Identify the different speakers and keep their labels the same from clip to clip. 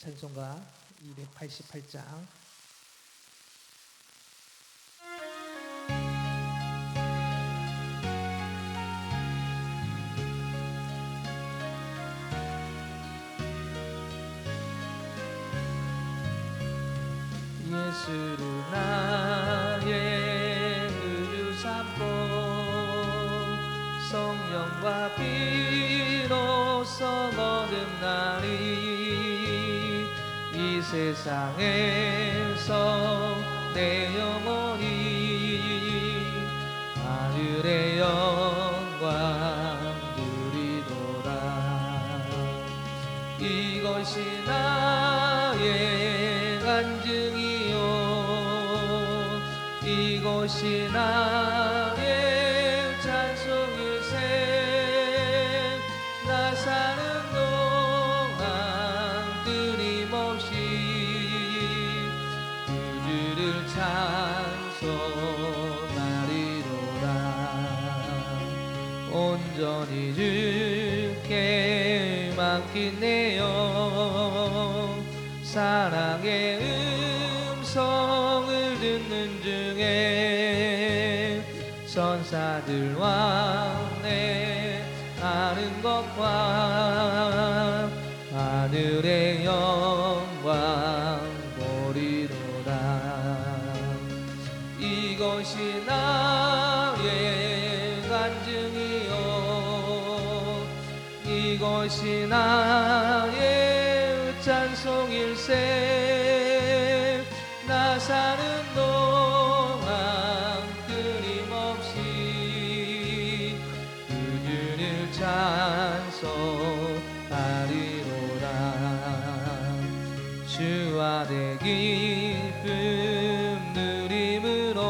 Speaker 1: 찬송가 288장. 예수를 나의 구주 삼고 성령과 피로써 얻은 날이 이 세상에서 내 영혼이 하늘의 영광 누리도다. 이것이 나의 간증이요 이것이 나의 찬송일세. 나 사는 동안 끊임없이 구주를 찬송하리로다. 온전히 주께 맡긴 내 영 사랑의 음성을 듣는 중에 선사들과 내 아는 것과 하늘의 영광 보리로다. 이것이 나의 간증이요 이것이 나의 찬송일세. 나 사는 동안 끊임없이 그주를 찬송하리로다. 주 안에 기쁨 누림으로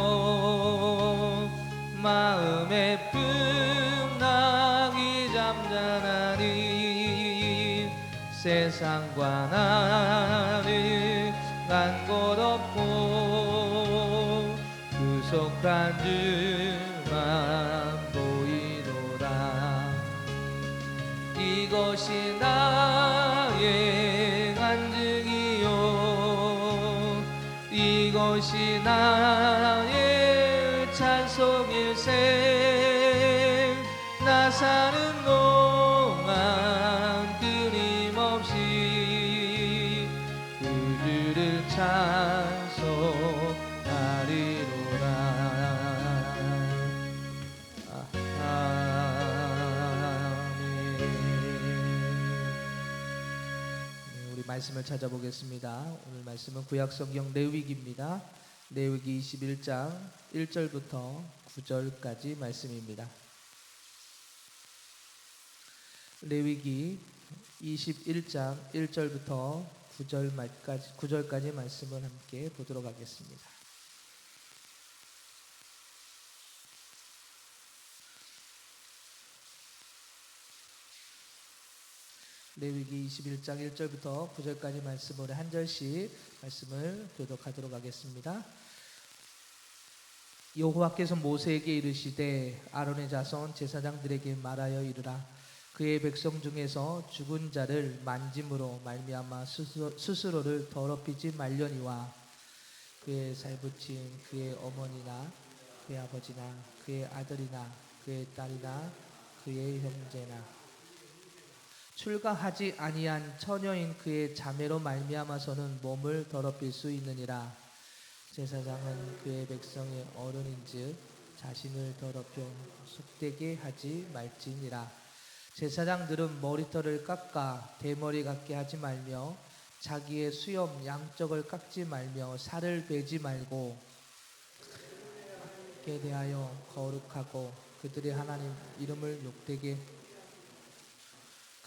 Speaker 1: 마음의 풍랑이 잠잠하니 세상과 나를 간 곳 없고 구속한 주만 보이도다. 이것이 나의 간증이요 이것이 나의 찬송일세. 나 사는 동안 끊임없이 구주를 찬송하리로다. 우리 말씀을 찾아보겠습니다. 오늘 말씀은 구약성경 레위기입니다. 레위기 21장 1절부터 9절까지 말씀입니다. 레위기 21장 1절부터 9절까지 말씀을 함께 보도록 하겠습니다. 레위기 21장 1절부터 9절까지 말씀을 한 절씩 말씀을 교독하도록 하겠습니다. 여호와께서 모세에게 이르시되 아론의 자손 제사장들에게 말하여 이르라. 그의 백성 중에서 죽은 자를 만짐으로 말미암아 스스로를 더럽히지 말려니와 그의 살붙인 그의 어머니나 그의 아버지나 그의 아들이나 그의 딸이나 그의 형제나 출가하지 아니한 처녀인 그의 자매로 말미암아서는 몸을 더럽힐 수 있느니라. 제사장은 그의 백성의 어른인즉 자신을 더럽혀 속되게 하지 말지니라. 제사장들은 머리털을 깎아 대머리 같게 하지 말며 자기의 수염 양쪽을 깎지 말며 살을 베지 말고 에 대하여 거룩하고 그들의 하나님 이름을 욕되게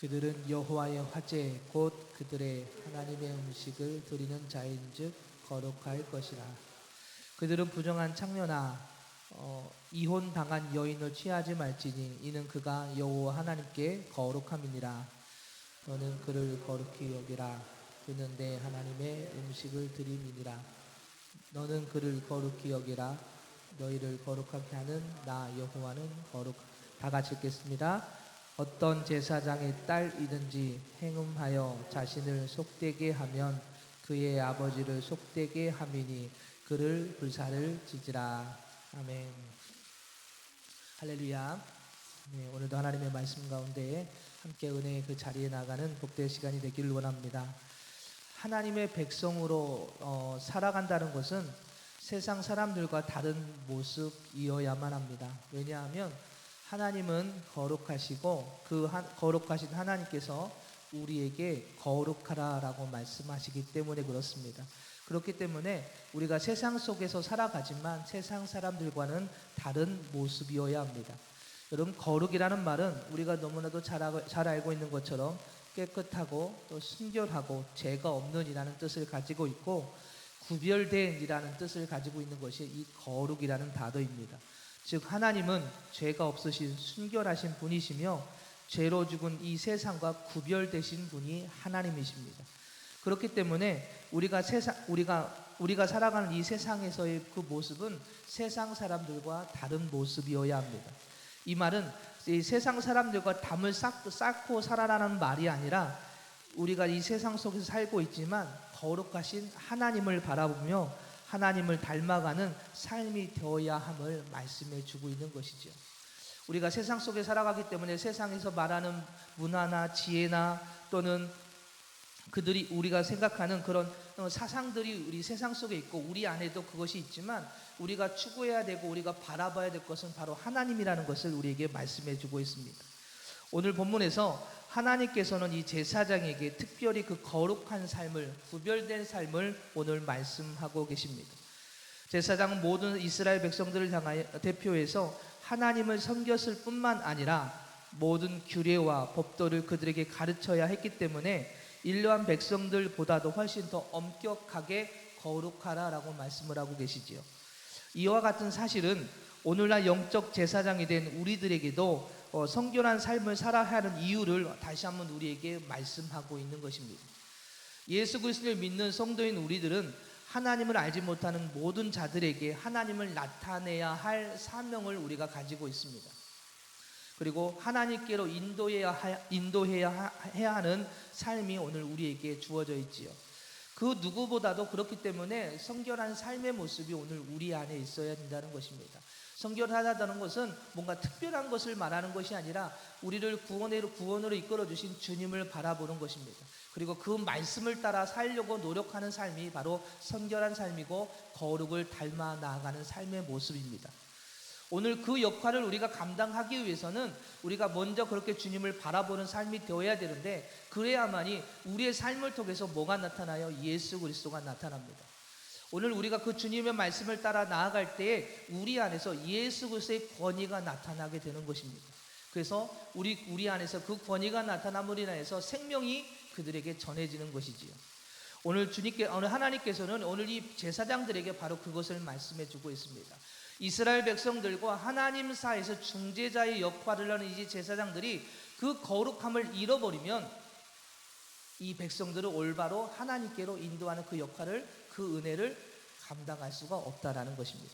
Speaker 1: 그들은 여호와의 화제 곧 그들의 하나님의 음식을 드리는 자인즉 거룩할 것이라. 그들은 부정한 창녀나 이혼당한 여인을 취하지 말지니 이는 그가 여호와 하나님께 거룩함이니라. 너는 그를 거룩히 여기라. 그는 내 하나님의 음식을 드림이니라. 너는 그를 거룩히 여기라. 너희를 거룩하게 하는 나 여호와는 거룩. 다 같이 읽겠습니다. 어떤 제사장의 딸이든지 행음하여 자신을 속되게 하면 그의 아버지를 속되게 함이니 그를 불사를 지지라. 아멘. 할렐루야. 네, 오늘도 하나님의 말씀 가운데 함께 은혜의 그 자리에 나가는 복된 시간이 되기를 원합니다. 하나님의 백성으로 살아간다는 것은 세상 사람들과 다른 모습이어야만 합니다. 왜냐하면 하나님은 거룩하시고 그 거룩하신 하나님께서 우리에게 거룩하라라고 말씀하시기 때문에 그렇습니다. 그렇기 때문에 우리가 세상 속에서 살아가지만 세상 사람들과는 다른 모습이어야 합니다. 여러분, 거룩이라는 말은 우리가 너무나도 잘 알고 있는 것처럼 깨끗하고 또 순결하고 죄가 없는 이라는 뜻을 가지고 있고 구별된 이라는 뜻을 가지고 있는 것이 이 거룩이라는 단어입니다. 즉 하나님은 죄가 없으신 순결하신 분이시며 죄로 죽은 이 세상과 구별되신 분이 하나님이십니다. 그렇기 때문에 우리가 살아가는 이 세상에서의 그 모습은 세상 사람들과 다른 모습이어야 합니다. 이 말은 이 세상 사람들과 담을 쌓고 살아라는 말이 아니라 우리가 이 세상 속에서 살고 있지만 거룩하신 하나님을 바라보며 하나님을 닮아가는 삶이 되어야 함을 말씀해 주고 있는 것이죠. 우리가 세상 속에 살아가기 때문에 세상에서 말하는 문화나 지혜나 또는 그들이 우리가 생각하는 그런 사상들이 우리 세상 속에 있고 우리 안에도 그것이 있지만 우리가 추구해야 되고 우리가 바라봐야 될 것은 바로 하나님이라는 것을 우리에게 말씀해 주고 있습니다. 오늘 본문에서 하나님께서는 이 제사장에게 특별히 그 거룩한 삶을, 구별된 삶을 오늘 말씀하고 계십니다. 제사장은 모든 이스라엘 백성들을 향하여 대표해서 하나님을 섬겼을 뿐만 아니라 모든 규례와 법도를 그들에게 가르쳐야 했기 때문에 일반 백성들보다도 훨씬 더 엄격하게 거룩하라라고 말씀을 하고 계시지요. 이와 같은 사실은 오늘날 영적 제사장이 된 우리들에게도 성결한 삶을 살아야 하는 이유를 다시 한번 우리에게 말씀하고 있는 것입니다. 예수 그리스도를 믿는 성도인 우리들은 하나님을 알지 못하는 모든 자들에게 하나님을 나타내야 할 사명을 우리가 가지고 있습니다. 그리고 하나님께로 인도해야 하는 삶이 오늘 우리에게 주어져 있지요. 그 누구보다도 그렇기 때문에 성결한 삶의 모습이 오늘 우리 안에 있어야 된다는 것입니다. 성결하다는 것은 뭔가 특별한 것을 말하는 것이 아니라 우리를 구원으로 이끌어 주신 주님을 바라보는 것입니다. 그리고 그 말씀을 따라 살려고 노력하는 삶이 바로 성결한 삶이고 거룩을 닮아 나아가는 삶의 모습입니다. 오늘 그 역할을 우리가 감당하기 위해서는 우리가 먼저 그렇게 주님을 바라보는 삶이 되어야 되는데 그래야만이 우리의 삶을 통해서 뭐가 나타나요? 예수 그리스도가 나타납니다. 오늘 우리가 그 주님의 말씀을 따라 나아갈 때에 우리 안에서 예수 그리스도의 권위가 나타나게 되는 것입니다. 그래서 우리 안에서 그 권위가 나타남으로 인해서 생명이 그들에게 전해지는 것이지요. 오늘 하나님께서는 오늘 이 제사장들에게 바로 그것을 말씀해 주고 있습니다. 이스라엘 백성들과 하나님 사이에서 중재자의 역할을 하는 이 제사장들이 그 거룩함을 잃어버리면 이 백성들을 올바로 하나님께로 인도하는 그 역할을, 그 은혜를 감당할 수가 없다라는 것입니다.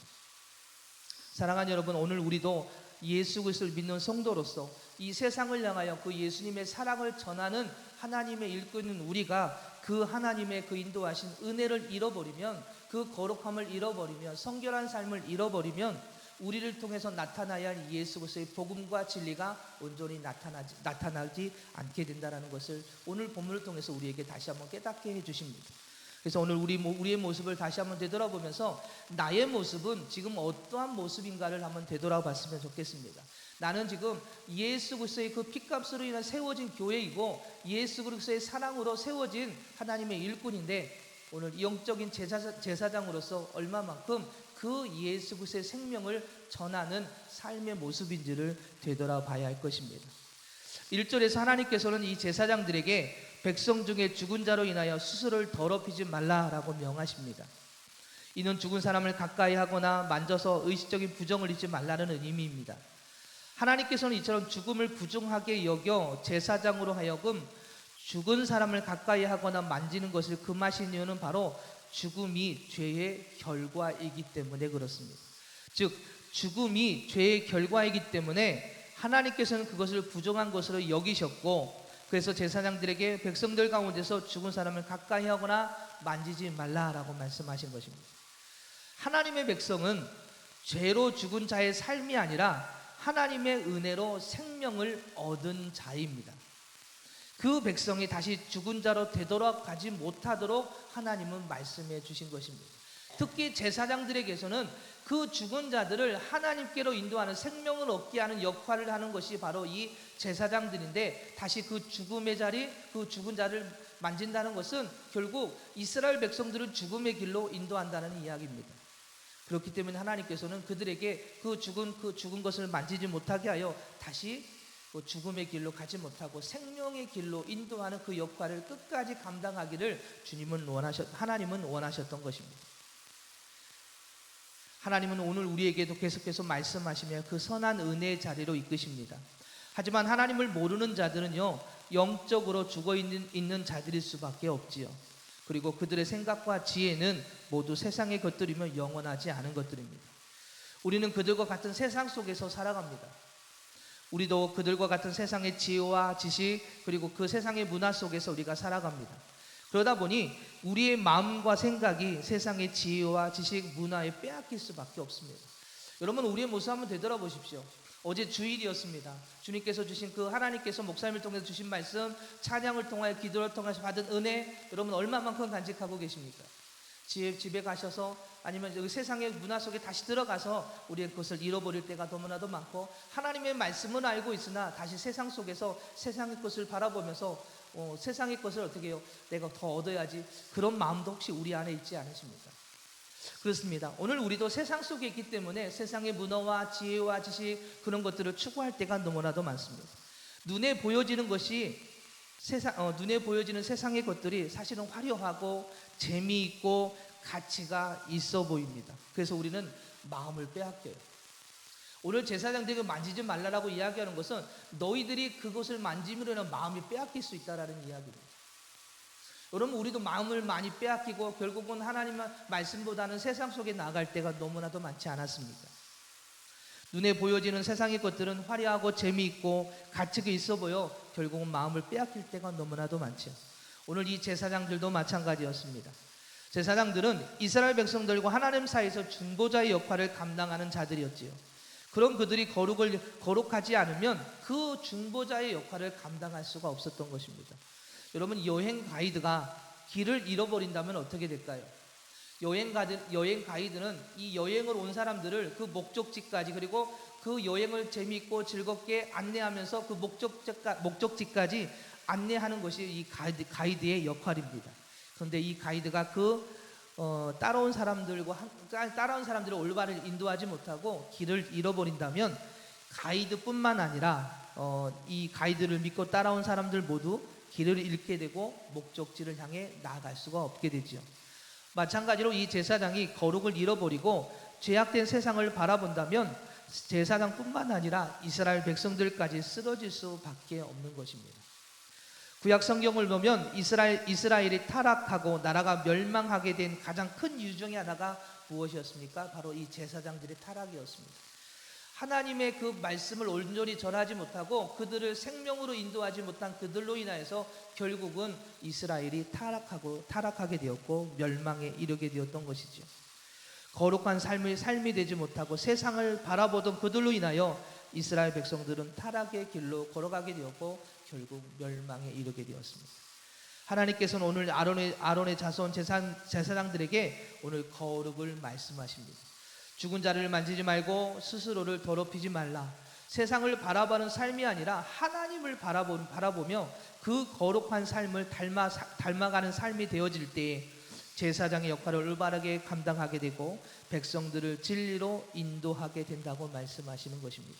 Speaker 1: 사랑하는 여러분, 오늘 우리도 예수 그리스도를 믿는 성도로서 이 세상을 향하여 그 예수님의 사랑을 전하는 하나님의 일꾼인 우리가 그 하나님의 그 인도하신 은혜를 잃어버리면, 그 거룩함을 잃어버리면, 성결한 삶을 잃어버리면 우리를 통해서 나타나야 할 예수 그리스도의 복음과 진리가 온전히 나타나지 않게 된다는 것을 오늘 본문을 통해서 우리에게 다시 한번 깨닫게 해주십니다. 그래서 오늘 우리의 모습을 다시 한번 되돌아보면서 나의 모습은 지금 어떠한 모습인가를 한번 되돌아봤으면 좋겠습니다. 나는 지금 예수 그리스도의 그 피값으로 인해 세워진 교회이고 예수 그리스도의 사랑으로 세워진 하나님의 일꾼인데 오늘 영적인 제사장으로서 얼마만큼 그 예수 그리스도의 생명을 전하는 삶의 모습인지를 되돌아봐야 할 것입니다. 1절에서 하나님께서는 이 제사장들에게 백성 중에 죽은 자로 인하여 스스로를 더럽히지 말라라고 명하십니다. 이는 죽은 사람을 가까이 하거나 만져서 의식적인 부정을 잊지 말라는 의미입니다. 하나님께서는 이처럼 죽음을 부정하게 여겨 제사장으로 하여금 죽은 사람을 가까이 하거나 만지는 것을 금하신 이유는 바로 죽음이 죄의 결과이기 때문에 그렇습니다. 즉 죽음이 죄의 결과이기 때문에 하나님께서는 그것을 부정한 것으로 여기셨고, 그래서 제사장들에게 백성들 가운데서 죽은 사람을 가까이 하거나 만지지 말라라고 말씀하신 것입니다. 하나님의 백성은 죄로 죽은 자의 삶이 아니라 하나님의 은혜로 생명을 얻은 자입니다. 그 백성이 다시 죽은 자로 되돌아가지 못하도록 하나님은 말씀해 주신 것입니다. 특히 제사장들에게서는 그 죽은 자들을 하나님께로 인도하는 생명을 얻게 하는 역할을 하는 것이 바로 이 제사장들인데, 다시 그 죽음의 자리, 그 죽은 자를 만진다는 것은 결국 이스라엘 백성들을 죽음의 길로 인도한다는 이야기입니다. 그렇기 때문에 하나님께서는 그들에게 그 죽은 것을 만지지 못하게 하여 다시 그 죽음의 길로 가지 못하고 생명의 길로 인도하는 그 역할을 끝까지 감당하기를 하나님은 원하셨던 것입니다. 하나님은 오늘 우리에게도 계속해서 말씀하시며 그 선한 은혜의 자리로 이끄십니다. 하지만 하나님을 모르는 자들은요, 영적으로 죽어있는 자들일 수밖에 없지요. 그리고 그들의 생각과 지혜는 모두 세상의 것들이며 영원하지 않은 것들입니다. 우리는 그들과 같은 세상 속에서 살아갑니다. 우리도 그들과 같은 세상의 지혜와 지식, 그리고 그 세상의 문화 속에서 우리가 살아갑니다. 그러다 보니 우리의 마음과 생각이 세상의 지혜와 지식, 문화에 빼앗길 수밖에 없습니다. 여러분, 우리의 모습 한번 되돌아보십시오. 어제 주일이었습니다. 주님께서 주신 그 하나님께서 목사님을 통해서 주신 말씀, 찬양을 통하여 기도를 통해서 받은 은혜, 여러분 얼마만큼 간직하고 계십니까? 집에 가셔서 아니면 여기 세상의 문화 속에 다시 들어가서 우리의 그것을 잃어버릴 때가 너무나도 많고, 하나님의 말씀은 알고 있으나 다시 세상 속에서 세상의 것을 바라보면서 세상의 것을 어떻게 해요? 내가 더 얻어야지, 그런 마음도 혹시 우리 안에 있지 않으십니까? 그렇습니다. 오늘 우리도 세상 속에 있기 때문에 세상의 문화와 지혜와 지식, 그런 것들을 추구할 때가 너무나도 많습니다. 눈에 보여지는 세상의 것들이 사실은 화려하고 재미있고 가치가 있어 보입니다. 그래서 우리는 마음을 빼앗겨요. 오늘 제사장들에게 만지지 말라라고 이야기하는 것은 너희들이 그것을 만지면 마음이 빼앗길 수 있다라는 이야기입니다. 여러분, 우리도 마음을 많이 빼앗기고 결국은 하나님의 말씀보다는 세상 속에 나아갈 때가 너무나도 많지 않았습니까? 눈에 보여지는 세상의 것들은 화려하고 재미있고 가치가 있어 보여 결국은 마음을 빼앗길 때가 너무나도 많죠. 오늘 이 제사장들도 마찬가지였습니다. 제사장들은 이스라엘 백성들과 하나님 사이에서 중보자의 역할을 감당하는 자들이었지요. 그런 그들이 거룩하지 않으면 그 중보자의 역할을 감당할 수가 없었던 것입니다. 여러분, 여행 가이드가 길을 잃어버린다면 어떻게 될까요? 여행 가이드는 이 여행을 온 사람들을 그 목적지까지, 그리고 그 여행을 재미있고 즐겁게 안내하면서 그 목적지까지 안내하는 것이 이 가이드의 역할입니다. 그런데 이 가이드가 따라온 사람들을 올바르게 인도하지 못하고 길을 잃어버린다면 가이드뿐만 아니라 이 가이드를 믿고 따라온 사람들 모두 길을 잃게 되고 목적지를 향해 나아갈 수가 없게 되죠. 마찬가지로 이 제사장이 거룩을 잃어버리고 죄악된 세상을 바라본다면 제사장뿐만 아니라 이스라엘 백성들까지 쓰러질 수밖에 없는 것입니다. 구약 성경을 보면 이스라엘이 타락하고 나라가 멸망하게 된 가장 큰 이유 중에 하나가 무엇이었습니까? 바로 이 제사장들의 타락이었습니다. 하나님의 그 말씀을 온전히 전하지 못하고 그들을 생명으로 인도하지 못한 그들로 인하여서 결국은 이스라엘이 타락하게 되었고 멸망에 이르게 되었던 것이죠. 거룩한 삶이 되지 못하고 세상을 바라보던 그들로 인하여 이스라엘 백성들은 타락의 길로 걸어가게 되었고 결국 멸망에 이르게 되었습니다. 하나님께서는 오늘 아론의 자손 제사장들에게 오늘 거룩을 말씀하십니다. 죽은 자를 만지지 말고 스스로를 더럽히지 말라. 세상을 바라보는 삶이 아니라 하나님을 바라보며 그 거룩한 삶을 닮아가는 삶이 되어질 때에 제사장의 역할을 올바르게 감당하게 되고 백성들을 진리로 인도하게 된다고 말씀하시는 것입니다.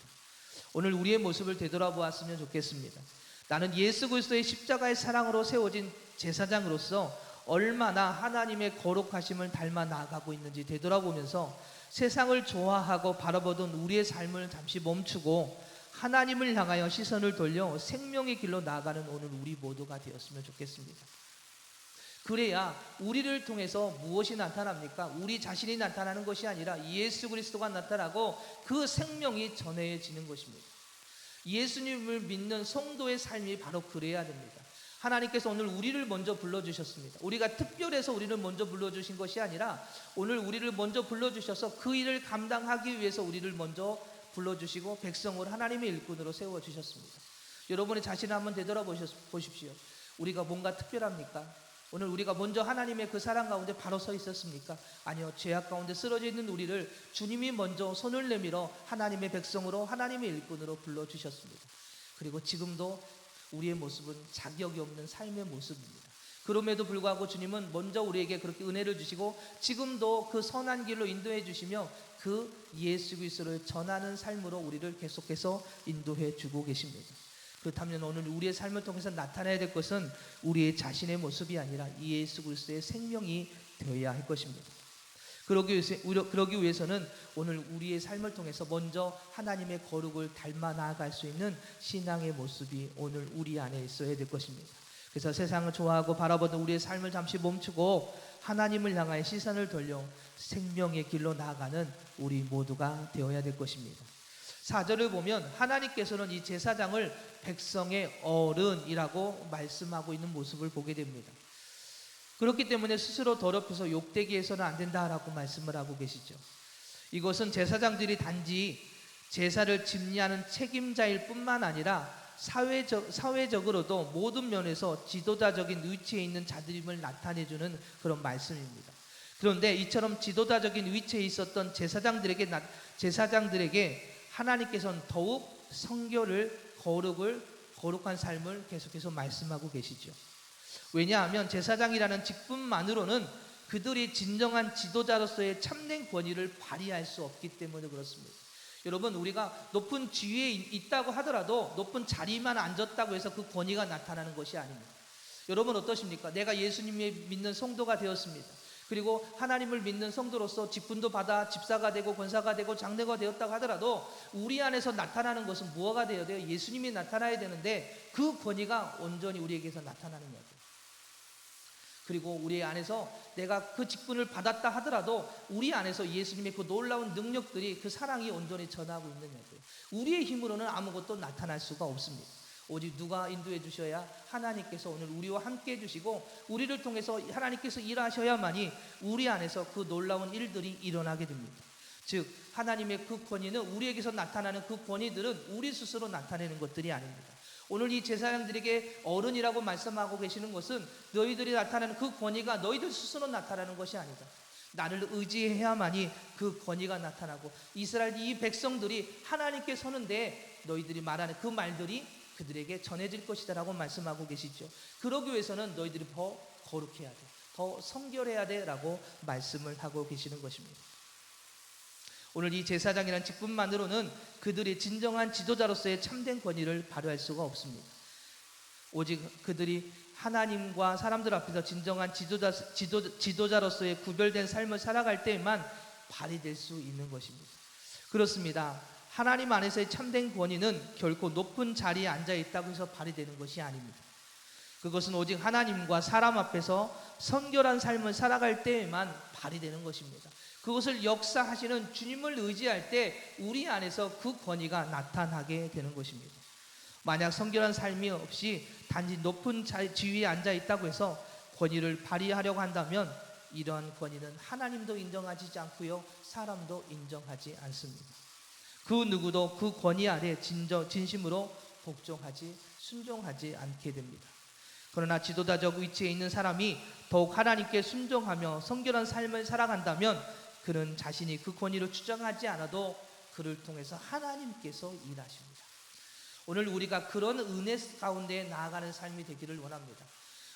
Speaker 1: 오늘 우리의 모습을 되돌아보았으면 좋겠습니다. 나는 예수 그리스도의 십자가의 사랑으로 세워진 제사장으로서 얼마나 하나님의 거룩하심을 닮아 나아가고 있는지 되돌아보면서 세상을 좋아하고 바라보던 우리의 삶을 잠시 멈추고 하나님을 향하여 시선을 돌려 생명의 길로 나아가는 오늘 우리 모두가 되었으면 좋겠습니다. 그래야 우리를 통해서 무엇이 나타납니까? 우리 자신이 나타나는 것이 아니라 예수 그리스도가 나타나고 그 생명이 전해지는 것입니다. 예수님을 믿는 성도의 삶이 바로 그래야 됩니다. 하나님께서 오늘 우리를 먼저 불러주셨습니다. 우리가 특별해서 우리를 먼저 불러주신 것이 아니라 오늘 우리를 먼저 불러주셔서 그 일을 감당하기 위해서 우리를 먼저 불러주시고 백성을 하나님의 일꾼으로 세워주셨습니다. 여러분의 자신을 한번 되돌아보십시오. 우리가 뭔가 특별합니까? 오늘 우리가 먼저 하나님의 그 사랑 가운데 바로 서 있었습니까? 아니요. 죄악 가운데 쓰러져 있는 우리를 주님이 먼저 손을 내밀어 하나님의 백성으로 하나님의 일꾼으로 불러주셨습니다. 그리고 지금도 우리의 모습은 자격이 없는 삶의 모습입니다. 그럼에도 불구하고 주님은 먼저 우리에게 그렇게 은혜를 주시고 지금도 그 선한 길로 인도해 주시며 그 예수 그리스도를 전하는 삶으로 우리를 계속해서 인도해 주고 계십니다. 그렇다면 오늘 우리의 삶을 통해서 나타나야 될 것은 우리의 자신의 모습이 아니라 예수 그리스도의 생명이 되어야 할 것입니다. 그러기 위해서는 오늘 우리의 삶을 통해서 먼저 하나님의 거룩을 닮아 나아갈 수 있는 신앙의 모습이 오늘 우리 안에 있어야 될 것입니다. 그래서 세상을 좋아하고 바라보던 우리의 삶을 잠시 멈추고 하나님을 향하여 시선을 돌려 생명의 길로 나아가는 우리 모두가 되어야 될 것입니다. 4절을 보면 하나님께서는 이 제사장을 백성의 어른이라고 말씀하고 있는 모습을 보게 됩니다. 그렇기 때문에 스스로 더럽혀서 욕되게 해서는 안 된다라고 말씀을 하고 계시죠. 이것은 제사장들이 단지 제사를 집리하는 책임자일 뿐만 아니라 사회적으로도 모든 면에서 지도자적인 위치에 있는 자들임을 나타내주는 그런 말씀입니다. 그런데 이처럼 지도자적인 위치에 있었던 제사장들에게 하나님께서는 더욱 성결을 거룩한 삶을 계속해서 말씀하고 계시죠. 왜냐하면 제사장이라는 직분만으로는 그들이 진정한 지도자로서의 참된 권위를 발휘할 수 없기 때문에 그렇습니다. 여러분, 우리가 높은 지위에 있다고 하더라도 높은 자리만 앉았다고 해서 그 권위가 나타나는 것이 아닙니다. 여러분 어떠십니까? 내가 예수님을 믿는 성도가 되었습니다. 그리고 하나님을 믿는 성도로서 직분도 받아 집사가 되고 권사가 되고 장로가 되었다고 하더라도 우리 안에서 나타나는 것은 무엇가 되어야 돼요? 예수님이 나타나야 되는데 그 권위가 온전히 우리에게서 나타나는 거예요. 그리고 우리 안에서 내가 그 직분을 받았다 하더라도 우리 안에서 예수님의 그 놀라운 능력들이 그 사랑이 온전히 전하고 있는 거예요. 우리의 힘으로는 아무것도 나타날 수가 없습니다. 오직 누가 인도해 주셔야 하나님께서 오늘 우리와 함께 해주시고 우리를 통해서 하나님께서 일하셔야만이 우리 안에서 그 놀라운 일들이 일어나게 됩니다. 즉 하나님의 그 권위는 우리에게서 나타나는 그 권위들은 우리 스스로 나타내는 것들이 아닙니다. 오늘 이 제사장들에게 어른이라고 말씀하고 계시는 것은 너희들이 나타나는 그 권위가 너희들 스스로 나타나는 것이 아니다. 나를 의지해야만이 그 권위가 나타나고 이스라엘 이 백성들이 하나님께 서는데 너희들이 말하는 그 말들이 그들에게 전해질 것이다 라고 말씀하고 계시죠. 그러기 위해서는 너희들이 더 거룩해야 돼, 더 성결해야 돼 라고 말씀을 하고 계시는 것입니다. 오늘 이 제사장이라는 직분만으로는 그들이 진정한 지도자로서의 참된 권위를 발휘할 수가 없습니다. 오직 그들이 하나님과 사람들 앞에서 진정한 지도자로서의 구별된 삶을 살아갈 때에만 발휘될 수 있는 것입니다. 그렇습니다. 하나님 안에서의 참된 권위는 결코 높은 자리에 앉아 있다고 해서 발휘되는 것이 아닙니다. 그것은 오직 하나님과 사람 앞에서 성결한 삶을 살아갈 때에만 발휘되는 것입니다. 그것을 역사하시는 주님을 의지할 때 우리 안에서 그 권위가 나타나게 되는 것입니다. 만약 성결한 삶이 없이 단지 높은 지위에 앉아 있다고 해서 권위를 발휘하려고 한다면 이러한 권위는 하나님도 인정하지 않고요, 사람도 인정하지 않습니다. 그 누구도 그 권위 아래 진심으로 순종하지 않게 됩니다. 그러나 지도자적 위치에 있는 사람이 더욱 하나님께 순종하며 성결한 삶을 살아간다면 그는 자신이 그 권위를 주장하지 않아도 그를 통해서 하나님께서 일하십니다. 오늘 우리가 그런 은혜 가운데 나아가는 삶이 되기를 원합니다.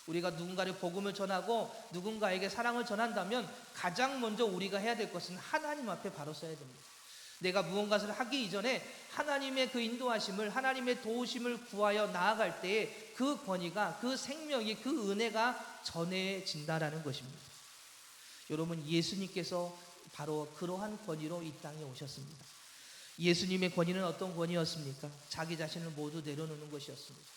Speaker 1: 우리가 누군가를 복음을 전하고 누군가에게 사랑을 전한다면 가장 먼저 우리가 해야 될 것은 하나님 앞에 바로 서야 됩니다. 내가 무언가를 하기 이전에 하나님의 그 인도하심을, 하나님의 도우심을 구하여 나아갈 때에 그 권위가, 그 생명이, 그 은혜가 전해진다라는 것입니다. 여러분, 예수님께서 바로 그러한 권위로 이 땅에 오셨습니다. 예수님의 권위는 어떤 권위였습니까? 자기 자신을 모두 내려놓는 것이었습니다.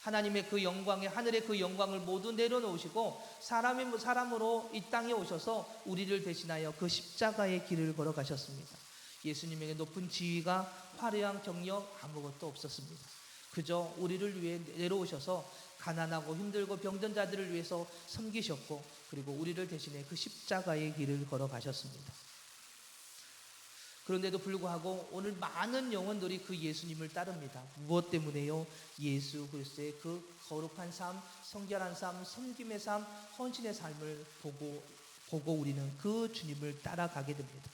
Speaker 1: 하나님의 그 영광에, 하늘의 그 영광을 모두 내려놓으시고 사람으로 이 땅에 오셔서 우리를 대신하여 그 십자가의 길을 걸어가셨습니다. 예수님에게 높은 지위가 화려한 경력 아무것도 없었습니다. 그저 우리를 위해 내려오셔서 가난하고 힘들고 병든 자들을 위해서 섬기셨고, 그리고 우리를 대신해 그 십자가의 길을 걸어가셨습니다. 그런데도 불구하고 오늘 많은 영혼들이 그 예수님을 따릅니다. 무엇 때문에요? 예수 그리스도의 그 거룩한 삶, 성결한 삶, 섬김의 삶, 헌신의 삶을 보고 우리는 그 주님을 따라가게 됩니다.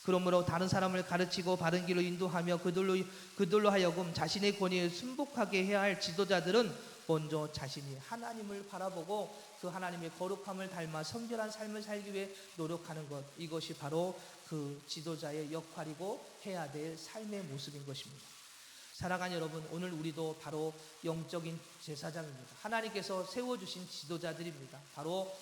Speaker 1: 그러므로 다른 사람을 가르치고 바른 길로 인도하며 그들로 하여금 자신의 권위에 순복하게 해야 할 지도자들은 먼저 자신이 하나님을 바라보고 그 하나님의 거룩함을 닮아 성결한 삶을 살기 위해 노력하는 것, 이것이 바로 그 지도자의 역할이고 해야 될 삶의 모습인 것입니다. 사랑하는 여러분, 오늘 우리도 바로 영적인 제사장입니다. 하나님께서 세워주신 지도자들입니다. 바로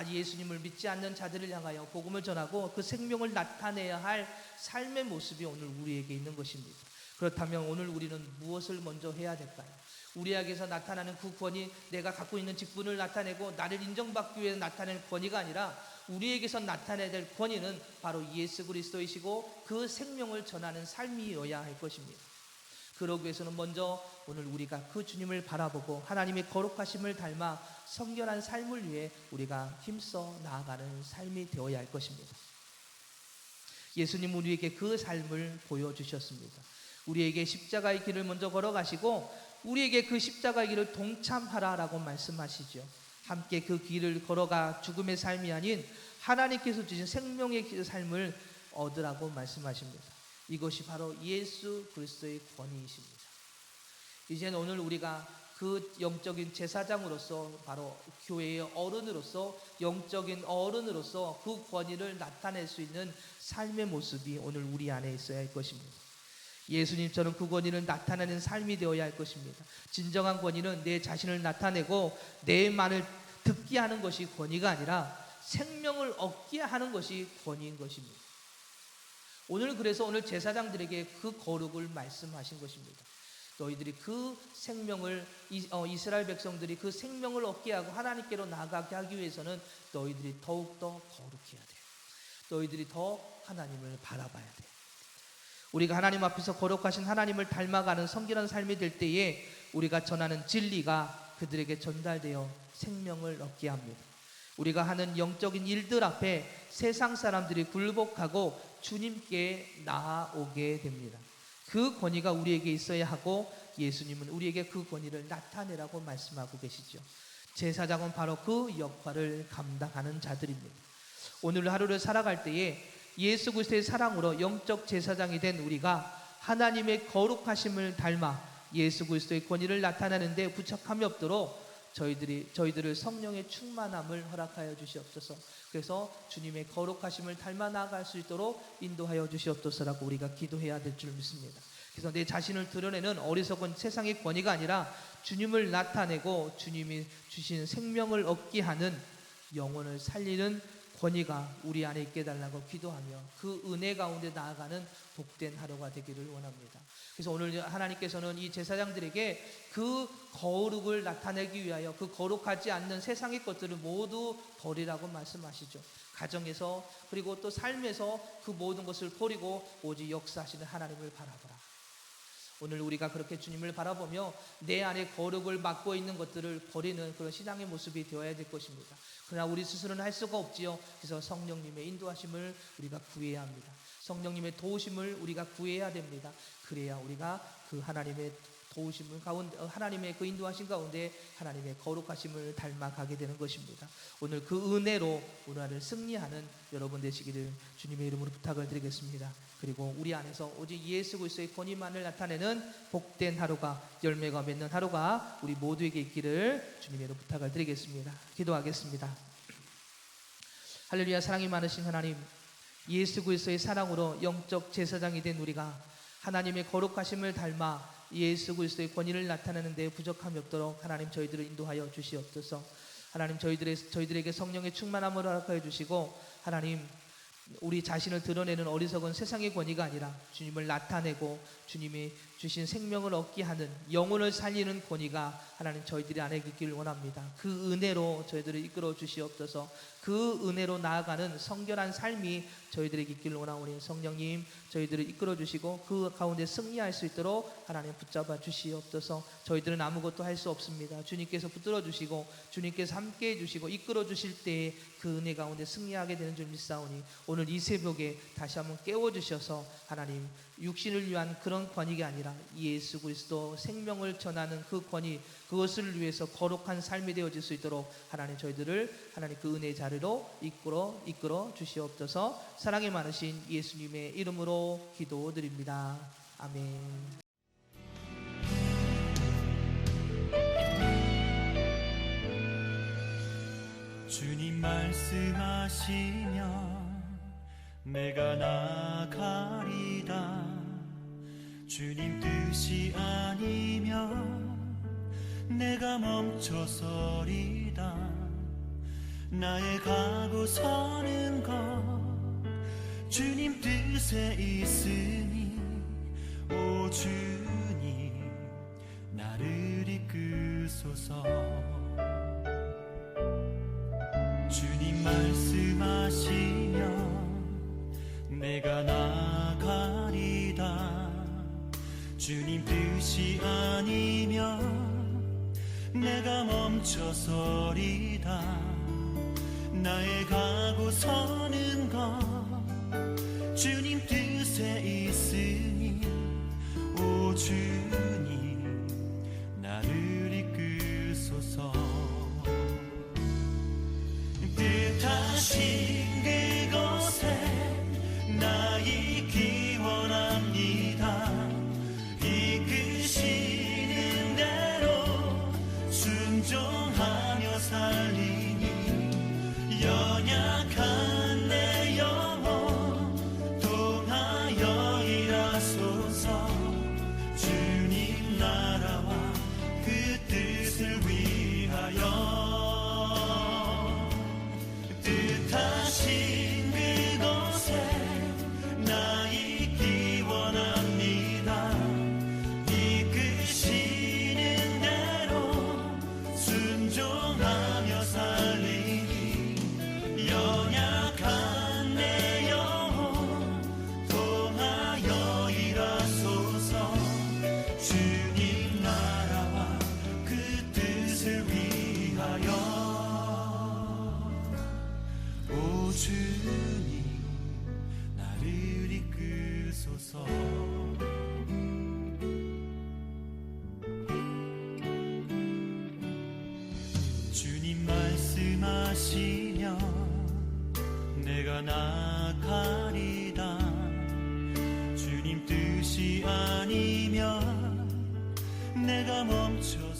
Speaker 1: 예수님을 믿지 않는 자들을 향하여 복음을 전하고 그 생명을 나타내야 할 삶의 모습이 오늘 우리에게 있는 것입니다. 그렇다면 오늘 우리는 무엇을 먼저 해야 될까요? 우리에게서 나타나는 그 권위, 내가 갖고 있는 직분을 나타내고 나를 인정받기 위해 나타낼 권위가 아니라 우리에게서 나타내야 될 권위는 바로 예수 그리스도이시고 그 생명을 전하는 삶이어야 할 것입니다. 그러기 위해서는 먼저 오늘 우리가 그 주님을 바라보고 하나님의 거룩하심을 닮아 성결한 삶을 위해 우리가 힘써 나아가는 삶이 되어야 할 것입니다. 예수님 우리에게 그 삶을 보여주셨습니다. 우리에게 십자가의 길을 먼저 걸어가시고 우리에게 그 십자가의 길을 동참하라라고 말씀하시죠. 함께 그 길을 걸어가 죽음의 삶이 아닌 하나님께서 주신 생명의 삶을 얻으라고 말씀하십니다. 이것이 바로 예수 그리스도의 권위이십니다. 이제는 오늘 우리가 그 영적인 제사장으로서, 바로 교회의 어른으로서, 영적인 어른으로서 그 권위를 나타낼 수 있는 삶의 모습이 오늘 우리 안에 있어야 할 것입니다. 예수님처럼 그 권위를 나타내는 삶이 되어야 할 것입니다. 진정한 권위는 내 자신을 나타내고 내 말을 듣게 하는 것이 권위가 아니라 생명을 얻게 하는 것이 권위인 것입니다. 그래서 오늘 제사장들에게 그 거룩을 말씀하신 것입니다. 너희들이 그 생명을, 이스라엘 백성들이 그 생명을 얻게 하고 하나님께로 나아가게 하기 위해서는 너희들이 더욱더 거룩해야 돼. 너희들이 더 하나님을 바라봐야 돼. 우리가 하나님 앞에서 거룩하신 하나님을 닮아가는 성결한 삶이 될 때에 우리가 전하는 진리가 그들에게 전달되어 생명을 얻게 합니다. 우리가 하는 영적인 일들 앞에 세상 사람들이 굴복하고 주님께 나아오게 됩니다. 그 권위가 우리에게 있어야 하고 예수님은 우리에게 그 권위를 나타내라고 말씀하고 계시죠. 제사장은 바로 그 역할을 감당하는 자들입니다. 오늘 하루를 살아갈 때에 예수 그리스도의 사랑으로 영적 제사장이 된 우리가 하나님의 거룩하심을 닮아 예수 그리스도의 권위를 나타내는 데 부착함이 없도록 저희들을 성령의 충만함을 허락하여 주시옵소서. 그래서 주님의 거룩하심을 닮아 나아갈 수 있도록 인도하여 주시옵소서라고 우리가 기도해야 될 줄 믿습니다. 그래서 내 자신을 드러내는 어리석은 세상의 권위가 아니라 주님을 나타내고 주님이 주신 생명을 얻게 하는, 영혼을 살리는 권위가 우리 안에 있게 해달라고 기도하며 그 은혜 가운데 나아가는 복된 하루가 되기를 원합니다. 그래서 오늘 하나님께서는 이 제사장들에게 그 거룩을 나타내기 위하여 그 거룩하지 않는 세상의 것들을 모두 버리라고 말씀하시죠. 가정에서 그리고 또 삶에서 그 모든 것을 버리고 오직 역사하시는 하나님을 바라보라. 오늘 우리가 그렇게 주님을 바라보며 내 안에 거룩을 맡고 있는 것들을 버리는 그런 신앙의 모습이 되어야 될 것입니다. 그러나 우리 스스로는 할 수가 없지요. 그래서 성령님의 인도하심을 우리가 구해야 합니다. 성령님의 도우심을 우리가 구해야 됩니다. 그래야 우리가 그 하나님의 도우심을 가운데, 하나님의 그 인도하심 가운데 하나님의 거룩하심을 닮아가게 되는 것입니다. 오늘 그 은혜로 오늘을 승리하는 여러분 되시기를 주님의 이름으로 부탁을 드리겠습니다. 그리고 우리 안에서 오직 예수 그리스도의 권위만을 나타내는 복된 하루가, 열매가 맺는 하루가 우리 모두에게 있기를 주님의 이름으로 부탁을 드리겠습니다. 기도하겠습니다. 할렐루야. 사랑이 많으신 하나님, 예수 그리스도의 사랑으로 영적 제사장이 된 우리가 하나님의 거룩하심을 닮아 예수 그리스도의 권위를 나타내는 데 부족함이 없도록 하나님 저희들을 인도하여 주시옵소서. 하나님 저희들에게 성령의 충만함을 허락하여 주시고 하나님 우리 자신을 드러내는 어리석은 세상의 권위가 아니라 주님을 나타내고 주님이 주신 생명을 얻게 하는 영혼을 살리는 권위가 하나님 저희들이 안에 있기를 원합니다. 그 은혜로 저희들을 이끌어 주시옵소서. 그 은혜로 나아가는 성결한 삶이 저희들에게 있기를 원하오니 성령님 저희들을 이끌어 주시고 그 가운데 승리할 수 있도록 하나님 붙잡아 주시옵소서. 저희들은 아무것도 할 수 없습니다. 주님께서 붙들어 주시고 주님께서 함께 해주시고 이끌어 주실 때에 그 은혜 가운데 승리하게 되는 줄 믿사오니 오늘 이 새벽에 다시 한번 깨워주셔서 하나님 육신을 위한 그런 권위가 아니라 예수 그리스도 생명을 전하는 그 권위, 그것을 위해서 거룩한 삶이 되어질 수 있도록 하나님 저희들을 하나님 그 은혜의 자리로 이끌어 주시옵소서. 사랑이 많으신 예수님의 이름으로 기도드립니다. 아멘.
Speaker 2: 주님 말씀하시면 내가 나가리다. 주님 뜻이 아니면 내가 멈춰서리다. 나의 가고 서는 것 주님 뜻에 있으니 오 주님 나를 이끄소서. 주님 말씀하시면 내가 나가리다. 주님 뜻이 아니면 내가 멈춰서리다. 나의 가고 서는 것 주님 뜻에 있으니 오 주님 나를 이끄소서. 뜻하신 그곳에 나 있기 원합니다. 이끄시는 대로 순종하며 살리니 연약한 내 영혼 통하여 일하소서. 주님 나라와 그 뜻을 위하여 뜻하신 그곳에 나 있기 원합니다. 이끄시는 대로 순종하며 살리니 연약한 내 영혼 통하여 일하소서. 주님 나라와 그 뜻을 위하여 오 주님 나를 이끄소서. 주님 말씀하시면 내가 나가리다. 주님 뜻이 아니면 내가 멈춰